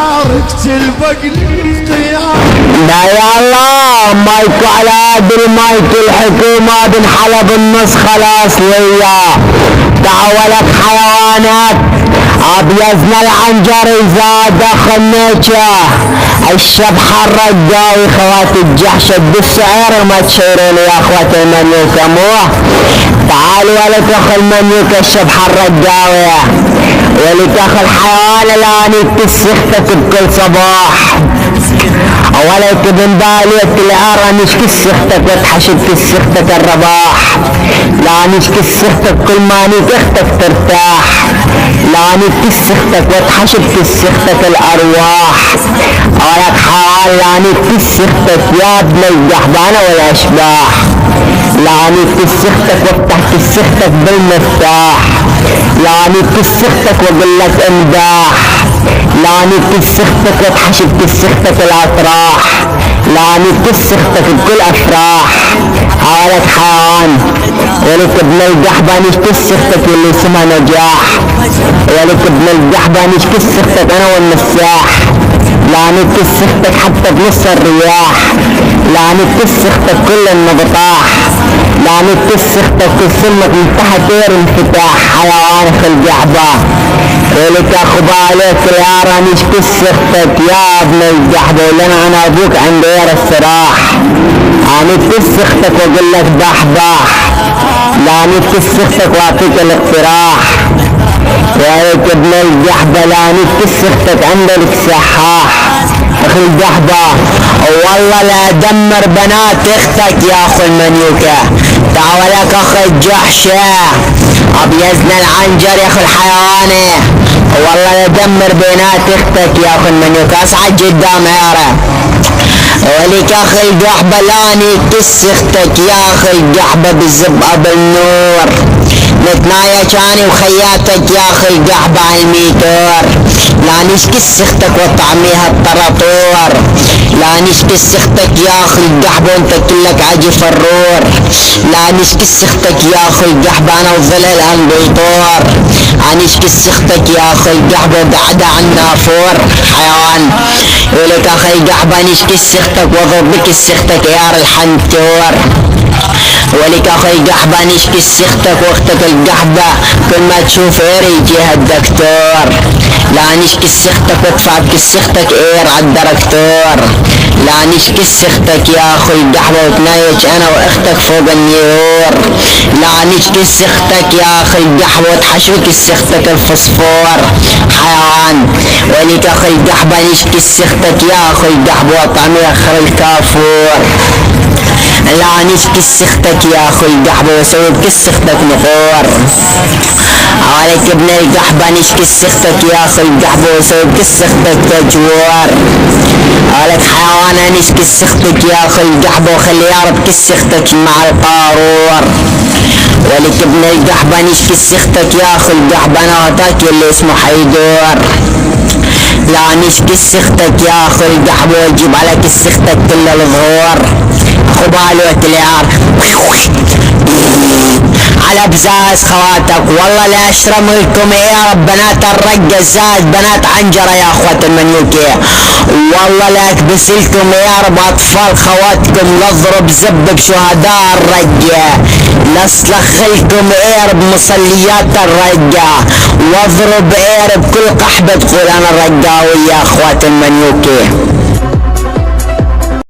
باركت البقل القيام. لا يا الله مايكو على قد المايك الحكومة بن حلب النص خلاص وياه. تعولك حيوانات ابيزنا العنجر زاد خنيجه الشبح الرجاوي خوات الجحش السعر وما تشيرون يا اخوات المنيوك موه. تعالوا ولك اخو المنيوك الشبح الرجاوي ولك اخو الحيوان الاني تسختك بكل صباح ولك ابن بالية العارة نشكي سختك وتحشد سختك الرباح. لا نشكي سختك كل ما نتختك ترتاح. لا نشكي سختك وتحشد سختك الارواح. ولك حوال لا نشكي سختك يا ابن الجحبانة والاشباح. لا نشكي سختك وتحكي سختك بالمفتاح. لا نشكي سختك واقول لك امداح. لا نشكي سختك وتحشد سختك الافراح. لا نشكي سختك بكل افراح. حوالك حيوان ولك ابن الجحبة نشكي سختك اللي اسمها نجاح. ولك ابن الجحبة نشكي سختك انا والمساح. لا نشكي سختك حتى بنص الرياح. لا نشكي سختك كل النبطاح. لا نشكي سختك كل سمك من تحت غير انفتاح. حيوان في الجحبة ولك اخو بالك العارة نشكي سختك يا ابن الجحبة ولنا انا ابوك عند غير السراح. نشكي سختك واقول لك بحباح. لا نشكي سختك واعطيك الاقتراح. ولك ابن الجحبة لا نشكي سختك عندك سحاح. اخي الجحبة والله لا دمر بنات اختك يا اخو المنيوكة. تعالك اخو الجحشة ابيزنا العنجر يا اخو الحيواني والله لا دمر بنات اختك يا اخو المنيوكة. اصعد قدام عيارة ولك اخي الجحبة لا نكس اختك يا اخي الجحبة بالزبقة بالنور. نتنايا كاني وخياتك يا اخي الجحبة على الميتور. لا نشكي سختك وطعميها الطراطور. لا نشكي سختك يا اخي الجحبة وانت كلك عجي فرور. لا نشكي سختك يا اخي الجحبة انا وظل الانبيطور. نشكي سختك يا اخي الجحبة وبعد عن نافور حيوان. ولك اخي الجحبة نشكي سختك وضرب بك سختك يا الحنتور. ولك اخي الجحبة نشكي سختك واختك الجحبة كل ما تشوف اير يجيها الدكتور. لا نشكي سختك وادفعك سختك اير عالدركتور. لا نشكي سختك يا اخي الجحبة وتنايج انا واختك فوق النيور. لا نشكي سختك يا اخي الجحبة وتحشوك سختك الفوسفور حيوان. ولك اخي الجحبة نشكي سختك يا اخي الجحبة وطعمي اخر الكافور. لا نشكي سختك يا اخي الجحبة وسويك سختك نقور. عليك ابن الجحبة نشكي سختك يا اخي الجحبة وسويك سختك تجوار. عليك حيوانة نشكي سختك يا اخي الجحبة وخلي يارب سختك مع القارور. ولك ابن الجحبة نشكي سختك يا اخي الجحبة انا وهتاك اللي اسمه حيدور. لا نشكي سختك يا اخي الجحبة ويجيب عليك سختك كل الظهور. اخو بالوة العار على بزاز خواتك والله لا اشرم لكم يا رب بنات الرقة الزاز بنات عنجرة يا اخوات المنيوكية. والله لا اكبس لكم يا رب اطفال خواتكم نضرب زب بشهداء الرقة. نصلخ لكم يا رب مصليات الرقة واضرب يا رب كل قحبة تقول انا الرقاوي يا اخوات المنيوكية.